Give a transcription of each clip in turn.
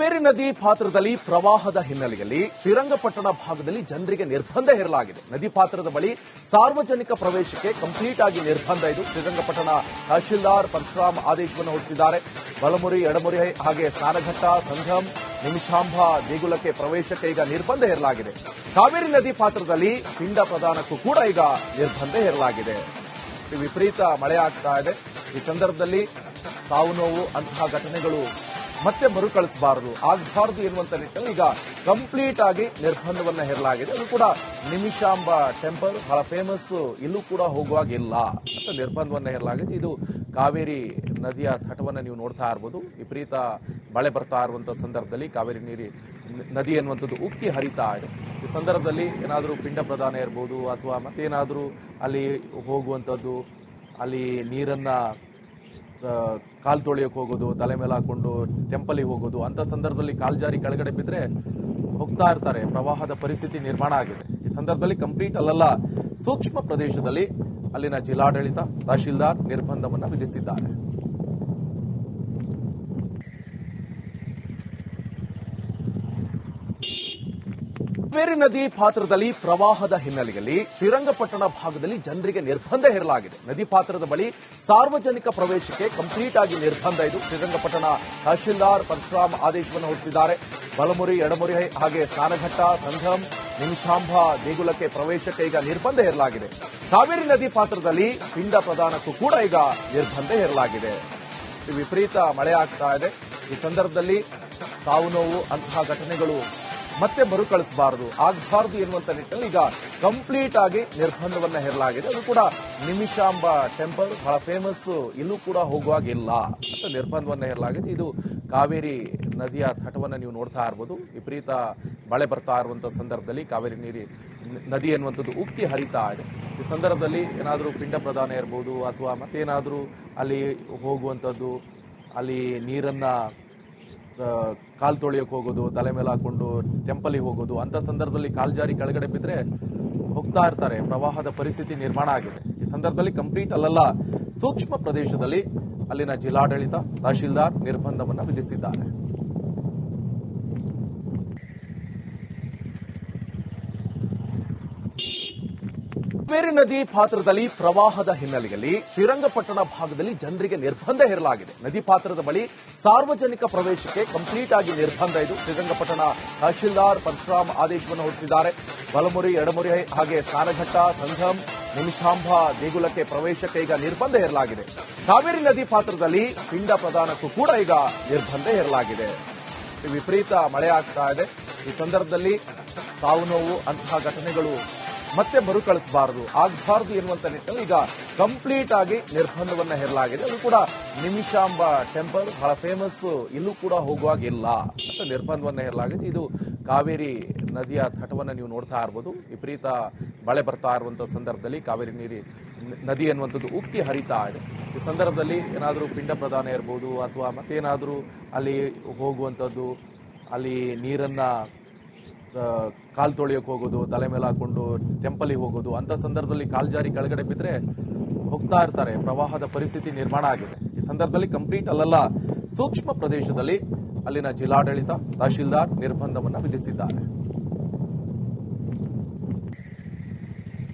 ಕಾವೇರಿ ನದಿ ಪಾತ್ರದಲ್ಲಿ ಪ್ರವಾಹದ ಹಿನ್ನೆಲೆಯಲ್ಲಿ ಶ್ರೀರಂಗಪಟ್ಟಣ ಭಾಗದಲ್ಲಿ ಜನರಿಗೆ ನಿರ್ಬಂಧ ಹೇರಲಾಗಿದೆ. ನದಿ ಪಾತ್ರದ ಬಳಿ ಸಾರ್ವಜನಿಕ ಪ್ರವೇಶಕ್ಕೆ ಕಂಪ್ಲೀಟ್ ಆಗಿ ನಿರ್ಬಂಧ ಇದು. ಶ್ರೀರಂಗಪಟ್ಟಣ ತಹಶೀಲ್ದಾರ್ ಪರಶುರಾಮ್ ಆದೇಶವನ್ನು ಹೊರಡಿಸಿದ್ದಾರೆ. ಬಲಮುರಿ, ಎಡಮುರಿ ಹಾಗೆ ಸ್ನಾನಘಟ್ಟ, ಸಂಗಮ್, ನಿಮಿಷಾಂಬ ದೇಗುಲಕ್ಕೆ ಪ್ರವೇಶಕ್ಕೆ ಈಗ ನಿರ್ಬಂಧ ಹೇರಲಾಗಿದೆ. ಕಾವೇರಿ ನದಿ ಪಾತ್ರದಲ್ಲಿ ಪಿಂಡ ಪ್ರದಾನಕ್ಕೂ ಕೂಡ ಈಗ ನಿರ್ಬಂಧ ಹೇರಲಾಗಿದೆ. ವಿಪರೀತ ಮಳೆ ಆಗ್ತಾ ಇದೆ. ಈ ಸಂದರ್ಭದಲ್ಲಿ ಸಾವು ನೋವು ಅಂತಹ ಘಟನೆಗಳು ಮತ್ತೆ ಮರುಕಳಿಸಬಾರದು, ಆಗಬಾರದು ಎನ್ನುವಂತ ನಿಟ್ಟಿನಲ್ಲಿ ಈಗ ಕಂಪ್ಲೀಟ್ ಆಗಿ ನಿರ್ಬಂಧವನ್ನ ಹೇರಲಾಗಿದೆ. ಅದು ಕೂಡ ನಿಮಿಷಾಂಬ ಟೆಂಪಲ್ ಬಹಳ ಫೇಮಸ್, ಇಲ್ಲೂ ಕೂಡ ಹೋಗುವಾಗಿಲ್ಲ ಅಂತ ನಿರ್ಬಂಧವನ್ನ ಹೇರಲಾಗಿದೆ. ಇದು ಕಾವೇರಿ ನದಿಯ ತಟವನ್ನ ನೀವು ನೋಡ್ತಾ ಇರಬಹುದು. ವಿಪರೀತ ಮಳೆ ಬರ್ತಾ ಇರುವಂತಹ ಸಂದರ್ಭದಲ್ಲಿ ಕಾವೇರಿ ನದಿ ಎನ್ನುವಂಥದ್ದು ಉಕ್ಕಿ ಹರಿತಾ ಇದೆ. ಈ ಸಂದರ್ಭದಲ್ಲಿ ಏನಾದರೂ ಪಿಂಡ ಪ್ರದಾನ ಇರಬಹುದು ಅಥವಾ ಮತ್ತೇನಾದರೂ ಅಲ್ಲಿ ಹೋಗುವಂಥದ್ದು, ಅಲ್ಲಿ ನೀರನ್ನ ಕಾಲು ತೊಳೆಯೋಕೆ ಹೋಗೋದು, ತಲೆ ಮೇಲೆ ಹಾಕೊಂಡು ಟೆಂಪಲ್ಗೆ ಹೋಗೋದು, ಅಂತ ಸಂದರ್ಭದಲ್ಲಿ ಕಾಲ್ ಜಾರಿ ಕೆಳಗಡೆ ಬಿದ್ದರೆ ಹೋಗ್ತಾ ಇರ್ತಾರೆ. ಪ್ರವಾಹದ ಪರಿಸ್ಥಿತಿ ನಿರ್ಮಾಣ ಆಗಿದೆ. ಈ ಸಂದರ್ಭದಲ್ಲಿ ಕಂಪ್ಲೀಟ್ ಅಲ್ಲಲ್ಲ, ಸೂಕ್ಷ್ಮ ಪ್ರದೇಶದಲ್ಲಿ ಅಲ್ಲಿನ ಜಿಲ್ಲಾಡಳಿತ, ತಹಶೀಲ್ದಾರ್ ನಿರ್ಬಂಧವನ್ನು ವಿಧಿಸಿದ್ದಾರೆ. ಕಾವೇರಿ ನದಿ ಪಾತ್ರದಲ್ಲಿ ಪ್ರವಾಹದ ಹಿನ್ನೆಲೆಯಲ್ಲಿ ಶ್ರೀರಂಗಪಟ್ಟಣ ಭಾಗದಲ್ಲಿ ಜನರಿಗೆ ನಿರ್ಬಂಧ ಹೇರಲಾಗಿದೆ. ನದಿ ಪಾತ್ರದ ಬಳಿ ಸಾರ್ವಜನಿಕ ಪ್ರವೇಶಕ್ಕೆ ಕಂಪ್ಲೀಟ್ ಆಗಿ ನಿರ್ಬಂಧ ಇದು. ಶ್ರೀರಂಗಪಟ್ಟಣ ತಹಶೀಲ್ದಾರ್ ಪರಶುರಾಮ್ ಆದೇಶವನ್ನು ಹೊರಡಿಸಿದ್ದಾರೆ. ಬಲಮುರಿ, ಎಡಮುರಿ ಹಾಗೆ ಸ್ನಾನಘಟ್ಟ, ಸಂಗಮ್, ನಿಮಿಷಾಂಬ ದೇಗುಲಕ್ಕೆ ಪ್ರವೇಶಕ್ಕೆ ಈಗ ನಿರ್ಬಂಧ ಹೇರಲಾಗಿದೆ. ಕಾವೇರಿ ನದಿ ಪಾತ್ರದಲ್ಲಿ ಪಿಂಡ ಪ್ರದಾನಕ್ಕೂ ಕೂಡ ಈಗ ನಿರ್ಬಂಧ ಹೇರಲಾಗಿದೆ. ವಿಪರೀತ ಮಳೆ ಆಗ್ತಾ ಇದೆ. ಈ ಸಂದರ್ಭದಲ್ಲಿ ಸಾವು ನೋವು ಅಂತಹ ಘಟನೆಗಳು ಮತ್ತೆ ಮರುಕಳಿಸಬಾರದು, ಆಗಬಾರದು ಎನ್ನುವಂತ ನಿಟ್ಟಿನಲ್ಲಿ ಈಗ ಕಂಪ್ಲೀಟ್ ಆಗಿ ನಿರ್ಬಂಧವನ್ನ ಹೇರಲಾಗಿದೆ. ಅದು ಕೂಡ ನಿಮಿಷಾಂಬ ಟೆಂಪಲ್ ಬಹಳ ಫೇಮಸ್, ಇಲ್ಲೂ ಕೂಡ ಹೋಗುವಾಗಿಲ್ಲ ಅಂತ ನಿರ್ಬಂಧವನ್ನ ಹೇರಲಾಗಿದೆ. ಇದು ಕಾವೇರಿ ನದಿಯ ತಟವನ್ನ ನೀವು ನೋಡ್ತಾ ಇರಬಹುದು. ವಿಪರೀತ ಮಳೆ ಬರ್ತಾ ಇರುವಂತಹ ಸಂದರ್ಭದಲ್ಲಿ ಕಾವೇರಿ ನದಿ ಎನ್ನುವಂಥದ್ದು ಉಕ್ಕಿ ಹರಿತಾ ಇದೆ. ಈ ಸಂದರ್ಭದಲ್ಲಿ ಏನಾದರೂ ಪಿಂಡ ಪ್ರದಾನ ಇರಬಹುದು ಅಥವಾ ಮತ್ತೇನಾದರೂ ಅಲ್ಲಿ ಹೋಗುವಂಥದ್ದು, ಅಲ್ಲಿ ನೀರನ್ನ ಕಾಲು ತೊಳೆಯೋಕೆ ಹೋಗೋದು, ತಲೆ ಮೇಲೆ ಹಾಕೊಂಡು ಟೆಂಪಲ್ಗೆ ಹೋಗೋದು, ಅಂತ ಸಂದರ್ಭದಲ್ಲಿ ಕಾಲ್ ಜಾರಿ ಕೆಳಗಡೆ ಬಿದ್ದರೆ ಹೋಗ್ತಾ ಇರ್ತಾರೆ. ಪ್ರವಾಹದ ಪರಿಸ್ಥಿತಿ ನಿರ್ಮಾಣ ಆಗಿದೆ. ಈ ಸಂದರ್ಭದಲ್ಲಿ ಕಂಪ್ಲೀಟ್ ಅಲ್ಲಲ್ಲ, ಸೂಕ್ಷ್ಮ ಪ್ರದೇಶದಲ್ಲಿ ಅಲ್ಲಿನ ಜಿಲ್ಲಾಡಳಿತ, ತಹಶೀಲ್ದಾರ್ ನಿರ್ಬಂಧವನ್ನು ವಿಧಿಸಿದ್ದಾರೆ. ಕಾವೇರಿ ನದಿ ಪಾತ್ರದಲ್ಲಿ ಪ್ರವಾಹದ ಹಿನ್ನೆಲೆಯಲ್ಲಿ ಶ್ರೀರಂಗಪಟ್ಟಣ ಭಾಗದಲ್ಲಿ ಜನರಿಗೆ ನಿರ್ಬಂಧ ಹೇರಲಾಗಿದೆ. ನದಿ ಪಾತ್ರದ ಬಳಿ ಸಾರ್ವಜನಿಕ ಪ್ರವೇಶಕ್ಕೆ ಕಂಪ್ಲೀಟ್ ಆಗಿ ನಿರ್ಬಂಧ ಇದು. ಶ್ರೀರಂಗಪಟ್ಟಣ ತಹಶೀಲ್ದಾರ್ ಪರಶುರಾಮ್ ಆದೇಶವನ್ನು ಹೊರಡಿಸಿದ್ದಾರೆ. ಬಲಮುರಿ, ಎಡಮುರಿ ಹಾಗೆ ಸ್ನಾನಘಟ್ಟ, ಸಂಗಮ್, ನಿಮಿಷಾಂಬ ದೇಗುಲಕ್ಕೆ ಪ್ರವೇಶಕ್ಕೆ ಈಗ ನಿರ್ಬಂಧ ಹೇರಲಾಗಿದೆ. ಕಾವೇರಿ ನದಿ ಪಾತ್ರದಲ್ಲಿ ಪಿಂಡ ಪ್ರದಾನಕ್ಕೂ ಕೂಡ ಈಗ ನಿರ್ಬಂಧ ಹೇರಲಾಗಿದೆ. ವಿಪರೀತ ಮಳೆ ಆಗ್ತಾ ಇದೆ. ಈ ಸಂದರ್ಭದಲ್ಲಿ ಸಾವು ನೋವು ಅಂತಹ ಘಟನೆಗಳು ಮತ್ತೆ ಮರುಕಳಿಸಬಾರದು, ಆಗಬಾರದು ಎನ್ನುವಂತ ನಿಟ್ಟಿನಲ್ಲಿ ಈಗ ಕಂಪ್ಲೀಟ್ ಆಗಿ ನಿರ್ಬಂಧವನ್ನ ಹೇರಲಾಗಿದೆ. ಅದು ಕೂಡ ನಿಮಿಷಾಂಬ ಟೆಂಪಲ್ ಬಹಳ ಫೇಮಸ್, ಇಲ್ಲೂ ಕೂಡ ಹೋಗುವಾಗಿಲ್ಲ ಅಂತ ನಿರ್ಬಂಧವನ್ನ ಹೇರಲಾಗಿದೆ. ಇದು ಕಾವೇರಿ ನದಿಯ ತಟವನ್ನ ನೀವು ನೋಡ್ತಾ ಇರಬಹುದು. ವಿಪರೀತ ಮಳೆ ಬರ್ತಾ ಇರುವಂತಹ ಸಂದರ್ಭದಲ್ಲಿ ಕಾವೇರಿ ನದಿ ಎನ್ನುವಂಥದ್ದು ಉಕ್ಕಿ ಹರಿತಾ ಇದೆ. ಈ ಸಂದರ್ಭದಲ್ಲಿ ಏನಾದರೂ ಪಿಂಡ ಪ್ರದಾನ ಇರಬಹುದು ಅಥವಾ ಮತ್ತೇನಾದರೂ ಅಲ್ಲಿ ಹೋಗುವಂಥದ್ದು, ಅಲ್ಲಿ ನೀರನ್ನ ಕಾಲು ತೊಳೆಯೋಕೆ ಹೋಗೋದು, ತಲೆ ಮೇಲೆ ಹಾಕೊಂಡು ಟೆಂಪಲ್ಗೆ ಹೋಗೋದು, ಅಂತ ಸಂದರ್ಭದಲ್ಲಿ ಕಾಲ್ ಜಾರಿ ಕೆಳಗಡೆ ಬಿದ್ದರೆ ಹೋಗ್ತಾ ಇರ್ತಾರೆ. ಪ್ರವಾಹದ ಪರಿಸ್ಥಿತಿ ನಿರ್ಮಾಣ ಆಗಿದೆ. ಈ ಸಂದರ್ಭದಲ್ಲಿ ಕಂಪ್ಲೀಟ್ ಅಲ್ಲಲ್ಲ, ಸೂಕ್ಷ್ಮ ಪ್ರದೇಶದಲ್ಲಿ ಅಲ್ಲಿನ ಜಿಲ್ಲಾಡಳಿತ, ತಹಶೀಲ್ದಾರ್ ನಿರ್ಬಂಧವನ್ನು ವಿಧಿಸಿದ್ದಾರೆ.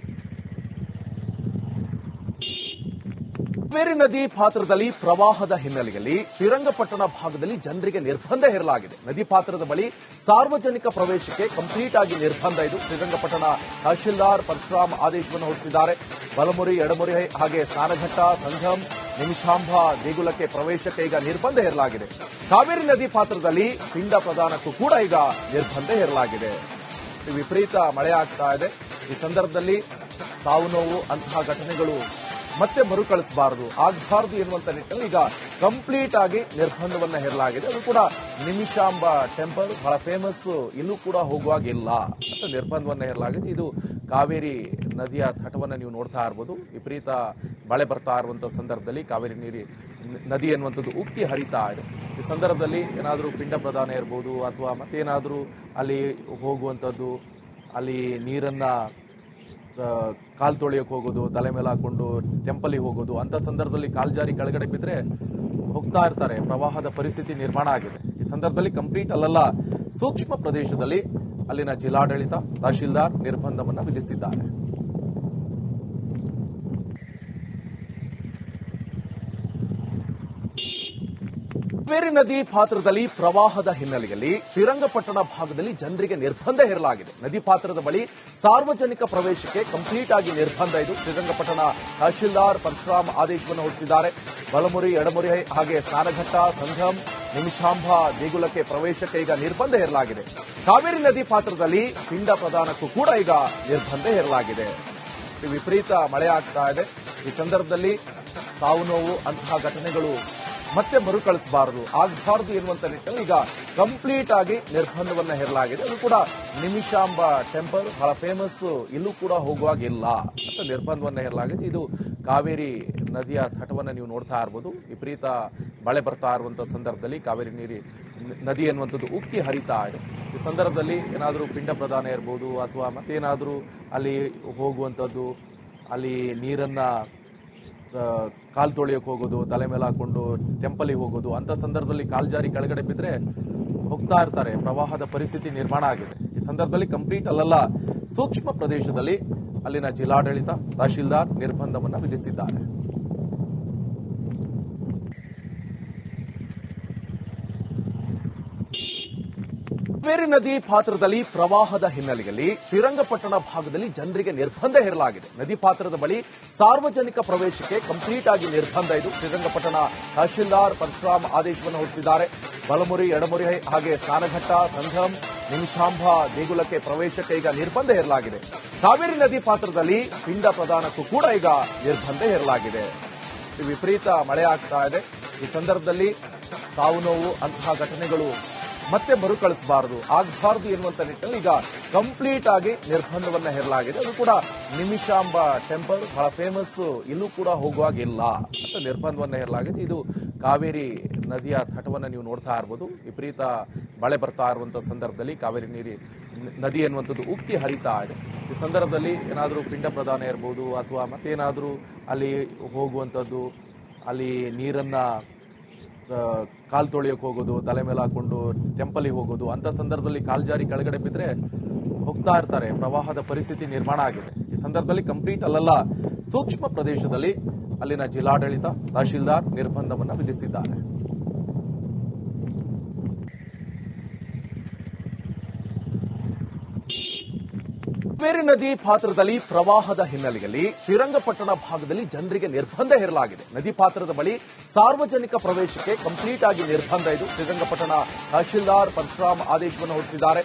ಕಾವೇರಿ ನದಿ ಪಾತ್ರದಲ್ಲಿ ಪ್ರವಾಹದ ಹಿನ್ನೆಲೆಯಲ್ಲಿ ಶ್ರೀರಂಗಪಟ್ಟಣ ಭಾಗದಲ್ಲಿ ಜನರಿಗೆ ನಿರ್ಬಂಧ ಹೇರಲಾಗಿದೆ. ನದಿ ಪಾತ್ರದ ಬಳಿ ಸಾರ್ವಜನಿಕ ಪ್ರವೇಶಕ್ಕೆ ಕಂಪ್ಲೀಟ್ ಆಗಿ ನಿರ್ಬಂಧ ಇದು. ಶ್ರೀರಂಗಪಟ್ಟಣ ತಹಶೀಲ್ದಾರ್ ಪರಶುರಾಮ್ ಆದೇಶವನ್ನು ಹೊರಡಿಸಿದ್ದಾರೆ. ಬಲಮುರಿ, ಎಡಮುರಿ ಹಾಗೆ ಸ್ನಾನಘಟ್ಟ, ಸಂಗಮ್, ನಿಮಿಷಾಂಬ ದೇಗುಲಕ್ಕೆ ಪ್ರವೇಶಕ್ಕೆ ಈಗ ನಿರ್ಬಂಧ ಹೇರಲಾಗಿದೆ. ಕಾವೇರಿ ನದಿ ಪಾತ್ರದಲ್ಲಿ ಪಿಂಡ ಪ್ರದಾನಕ್ಕೂ ಕೂಡ ಈಗ ನಿರ್ಬಂಧ ಹೇರಲಾಗಿದೆ. ವಿಪರೀತ ಮಳೆ ಆಗ್ತಾ ಇದೆ. ಈ ಸಂದರ್ಭದಲ್ಲಿ ಸಾವು ನೋವು ಅಂತಹ ಘಟನೆಗಳು ಮತ್ತೆ ಮರುಕಳಿಸಬಾರದು, ಆಗಬಾರದು ಎನ್ನುವಂತ ನಿಟ್ಟಿನಲ್ಲಿ ಈಗ ಕಂಪ್ಲೀಟ್ ಆಗಿ ನಿರ್ಬಂಧವನ್ನ ಹೇರಲಾಗಿದೆ. ಅದು ಕೂಡ ನಿಮಿಷಾಂಬ ಟೆಂಪಲ್ ಬಹಳ ಫೇಮಸ್, ಇಲ್ಲೂ ಕೂಡ ಹೋಗುವಾಗಿಲ್ಲ ಅಂತ ನಿರ್ಬಂಧವನ್ನ ಹೇರಲಾಗಿದೆ. ಇದು ಕಾವೇರಿ ನದಿಯ ತಟವನ್ನ ನೀವು ನೋಡ್ತಾ ಇರಬಹುದು. ವಿಪರೀತ ಮಳೆ ಬರ್ತಾ ಇರುವಂತಹ ಸಂದರ್ಭದಲ್ಲಿ ಕಾವೇರಿ ನದಿ ಎನ್ನುವಂಥದ್ದು ಉಕ್ಕಿ ಹರಿತಾ ಇದೆ. ಈ ಸಂದರ್ಭದಲ್ಲಿ ಏನಾದರೂ ಪಿಂಡ ಪ್ರದಾನ ಇರಬಹುದು ಅಥವಾ ಮತ್ತೇನಾದರೂ ಅಲ್ಲಿ ಹೋಗುವಂಥದ್ದು, ಅಲ್ಲಿ ನೀರನ್ನ ಕಾಲು ತೊಳೆಯೋಕೆ ಹೋಗೋದು, ತಲೆ ಮೇಲೆ ಹಾಕೊಂಡು ಟೆಂಪಲ್ಗೆ ಹೋಗೋದು, ಅಂತ ಸಂದರ್ಭದಲ್ಲಿ ಕಾಲ್ ಜಾರಿ ಕೆಳಗಡೆ ಬಿದ್ದರೆ ಹೋಗ್ತಾ ಇರ್ತಾರೆ. ಪ್ರವಾಹದ ಪರಿಸ್ಥಿತಿ ನಿರ್ಮಾಣ ಆಗಿದೆ. ಈ ಸಂದರ್ಭದಲ್ಲಿ ಕಂಪ್ಲೀಟ್ ಅಲ್ಲಲ್ಲ, ಸೂಕ್ಷ್ಮ ಪ್ರದೇಶದಲ್ಲಿ ಅಲ್ಲಿನ ಜಿಲ್ಲಾಡಳಿತ, ತಹಶೀಲ್ದಾರ್ ನಿರ್ಬಂಧವನ್ನು ವಿಧಿಸಿದ್ದಾರೆ. ಕಾವೇರಿ ನದಿ ಪಾತ್ರದಲ್ಲಿ ಪ್ರವಾಹದ ಹಿನ್ನೆಲೆಯಲ್ಲಿ ಶ್ರೀರಂಗಪಟ್ಟಣ ಭಾಗದಲ್ಲಿ ಜನರಿಗೆ ನಿರ್ಬಂಧ ಹೇರಲಾಗಿದೆ. ನದಿ ಪಾತ್ರದ ಬಳಿ ಸಾರ್ವಜನಿಕ ಪ್ರವೇಶಕ್ಕೆ ಕಂಪ್ಲೀಟ್ ಆಗಿ ನಿರ್ಬಂಧ ಇದು. ಶ್ರೀರಂಗಪಟ್ಟಣ ತಹಶೀಲ್ದಾರ್ ಪರಶುರಾಮ್ ಆದೇಶವನ್ನು ಹೊರಡಿಸಿದ್ದಾರೆ. ಬಲಮುರಿ, ಎಡಮುರಿ ಹಾಗೆ ಸ್ನಾನಘಟ್ಟ, ಸಂಗಮ್, ನಿಮಿಷಾಂಬ ದೇಗುಲಕ್ಕೆ ಪ್ರವೇಶಕ್ಕೆ ಈಗ ನಿರ್ಬಂಧ ಹೇರಲಾಗಿದೆ. ಕಾವೇರಿ ನದಿ ಪಾತ್ರದಲ್ಲಿ ಪಿಂಡ ಪ್ರದಾನಕ್ಕೂ ಕೂಡ ಈಗ ನಿರ್ಬಂಧ ಹೇರಲಾಗಿದೆ. ವಿಪರೀತ ಮಳೆ ಆಗ್ತಾ ಇದೆ. ಈ ಸಂದರ್ಭದಲ್ಲಿ ಸಾವು ನೋವು ಅಂತಹ ಘಟನೆಗಳು ಮತ್ತೆ ಮರುಕಳಿಸಬಾರದು, ಆಗಬಾರದು ಎನ್ನುವಂತ ನಿಟ್ಟಿನಲ್ಲಿ ಈಗ ಕಂಪ್ಲೀಟ್ ಆಗಿ ನಿರ್ಬಂಧವನ್ನ ಹೇರಲಾಗಿದೆ. ಅದು ಕೂಡ ನಿಮಿಷಾಂಬ ಟೆಂಪಲ್ ಬಹಳ ಫೇಮಸ್, ಇಲ್ಲೂ ಕೂಡ ಹೋಗುವಾಗಿಲ್ಲ ಅಂತ ನಿರ್ಬಂಧವನ್ನ ಹೇರಲಾಗಿದೆ. ಇದು ಕಾವೇರಿ ನದಿಯ ತಟವನ್ನ ನೀವು ನೋಡ್ತಾ ಇರಬಹುದು. ವಿಪರೀತ ಮಳೆ ಬರ್ತಾ ಇರುವಂತಹ ಸಂದರ್ಭದಲ್ಲಿ ಕಾವೇರಿ ನದಿ ಎನ್ನುವಂಥದ್ದು ಉಕ್ಕಿ ಹರಿತಾ ಇದೆ. ಈ ಸಂದರ್ಭದಲ್ಲಿ ಏನಾದರೂ ಪಿಂಡ ಪ್ರದಾನ ಇರಬಹುದು ಅಥವಾ ಮತ್ತೇನಾದರೂ ಅಲ್ಲಿ ಹೋಗುವಂಥದ್ದು, ಅಲ್ಲಿ ನೀರನ್ನ ಕಾಲ್ ತೊಳೆಯೋಕೆ ಹೋಗೋದು, ತಲೆ ಮೇಲೆ ಹಾಕೊಂಡು ಟೆಂಪಲ್ಗೆ ಹೋಗೋದು, ಅಂತ ಸಂದರ್ಭದಲ್ಲಿ ಕಾಲ್ಜಾರಿ ಕೆಳಗಡೆ ಬಿದ್ದರೆ ಹೋಗ್ತಾ ಇರ್ತಾರೆ. ಪ್ರವಾಹದ ಪರಿಸ್ಥಿತಿ ನಿರ್ಮಾಣ ಆಗಿದೆ. ಈ ಸಂದರ್ಭದಲ್ಲಿ ಕಂಪ್ಲೀಟ್ ಅಲ್ಲಲ್ಲ, ಸೂಕ್ಷ್ಮ ಪ್ರದೇಶದಲ್ಲಿ ಅಲ್ಲಿನ ಜಿಲ್ಲಾಡಳಿತ, ತಹಶೀಲ್ದಾರ್ ನಿರ್ಬಂಧವನ್ನು ವಿಧಿಸಿದ್ದಾರೆ. ಕಾವೇರಿ ನದಿ ಪಾತ್ರದಲ್ಲಿ ಪ್ರವಾಹದ ಹಿನ್ನೆಲೆಯಲ್ಲಿ ಶ್ರೀರಂಗಪಟ್ಟಣ ಭಾಗದಲ್ಲಿ ಜನರಿಗೆ ನಿರ್ಬಂಧ ಹೇರಲಾಗಿದೆ. ನದಿ ಪಾತ್ರದ ಬಳಿ ಸಾರ್ವಜನಿಕ ಪ್ರವೇಶಕ್ಕೆ ಕಂಪ್ಲೀಟ್ ಆಗಿ ನಿರ್ಬಂಧ ಇದು. ಶ್ರೀರಂಗಪಟ್ಟಣ ತಹಶೀಲ್ದಾರ್ ಪರಶುರಾಮ್ ಆದೇಶವನ್ನು ಹೊರಡಿಸಿದ್ದಾರೆ. ಬಲಮುರಿ, ಎಡಮುರಿ ಹಾಗೆ ಸ್ನಾನಘಟ್ಟ, ಸಂಗಮ್, ನಿಮಿಷಾಂಬ ದೇಗುಲಕ್ಕೆ ಪ್ರವೇಶಕ್ಕೆ ಈಗ ನಿರ್ಬಂಧ ಹೇರಲಾಗಿದೆ. ಕಾವೇರಿ ನದಿ ಪಾತ್ರದಲ್ಲಿ ಪಿಂಡ ಪ್ರದಾನಕ್ಕೂ ಕೂಡ ಈಗ ನಿರ್ಬಂಧ ಹೇರಲಾಗಿದೆ. ವಿಪರೀತ ಮಳೆ ಆಗ್ತಾ ಇದೆ. ಈ ಸಂದರ್ಭದಲ್ಲಿ ಸಾವು ನೋವು ಅಂತಹ ಘಟನೆಗಳು ಮತ್ತೆ ಮರುಕಳಿಸಬಾರದು, ಆಗಬಾರದು ಎನ್ನುವಂತ ನಿಟ್ಟಿನಲ್ಲಿ ಈಗ ಕಂಪ್ಲೀಟ್ ಆಗಿ ನಿರ್ಬಂಧವನ್ನ ಹೇರಲಾಗಿದೆ. ಅದು ಕೂಡ ನಿಮಿಷಾಂಬ ಟೆಂಪಲ್ ಬಹಳ ಫೇಮಸ್, ಇಲ್ಲೂ ಕೂಡ ಹೋಗುವಾಗಿಲ್ಲ ಅಂತ ನಿರ್ಬಂಧವನ್ನ ಹೇರಲಾಗಿದೆ. ಇದು ಕಾವೇರಿ ನದಿಯ ತಟವನ್ನ ನೀವು ನೋಡ್ತಾ ಇರಬಹುದು. ವಿಪರೀತ ಮಳೆ ಬರ್ತಾ ಇರುವಂತಹ ಸಂದರ್ಭದಲ್ಲಿ ಕಾವೇರಿ ನದಿ ಎನ್ನುವಂಥದ್ದು ಉಕ್ಕಿ ಹರಿತಾ ಇದೆ. ಈ ಸಂದರ್ಭದಲ್ಲಿ ಏನಾದರೂ ಪಿಂಡ ಪ್ರದಾನ ಇರಬಹುದು ಅಥವಾ ಮತ್ತೇನಾದರೂ ಅಲ್ಲಿ ಹೋಗುವಂಥದ್ದು, ಅಲ್ಲಿ ನೀರನ್ನ ಕಾಲ್ ತೊಳೆಯೋಕೆ ಹೋಗೋದು, ತಲೆ ಮೇಲೆ ಹಾಕೊಂಡು ಟೆಂಪಲ್ಗೆ ಹೋಗೋದು, ಅಂತ ಸಂದರ್ಭದಲ್ಲಿ ಕಾಲ್ಜಾರಿ ಕೆಳಗಡೆ ಬಿದ್ದರೆ ಹೋಗ್ತಾ ಇರ್ತಾರೆ. ಪ್ರವಾಹದ ಪರಿಸ್ಥಿತಿ ನಿರ್ಮಾಣ ಆಗಿದೆ. ಈ ಸಂದರ್ಭದಲ್ಲಿ ಕಂಪ್ಲೀಟ್ ಅಲ್ಲಲ್ಲ, ಸೂಕ್ಷ್ಮ ಪ್ರದೇಶದಲ್ಲಿ ಅಲ್ಲಿನ ಜಿಲ್ಲಾಡಳಿತ, ತಹಶೀಲ್ದಾರ್ ನಿರ್ಬಂಧವನ್ನು ವಿಧಿಸಿದ್ದಾರೆ. ಕಾವೇರಿ ನದಿ ಪಾತ್ರದಲ್ಲಿ ಪ್ರವಾಹದ ಹಿನ್ನೆಲೆಯಲ್ಲಿ ಶ್ರೀರಂಗಪಟ್ಟಣ ಭಾಗದಲ್ಲಿ ಜನರಿಗೆ ನಿರ್ಬಂಧ ಹೇರಲಾಗಿದೆ. ನದಿ ಪಾತ್ರದ ಬಳಿ ಸಾರ್ವಜನಿಕ ಪ್ರವೇಶಕ್ಕೆ ಕಂಪ್ಲೀಟ್ ಆಗಿ ನಿರ್ಬಂಧ ಇದು. ಶ್ರೀರಂಗಪಟ್ಟಣ ತಹಶೀಲ್ದಾರ್ ಪರಶುರಾಮ್ ಆದೇಶವನ್ನು ಹೊರಡಿಸಿದ್ದಾರೆ.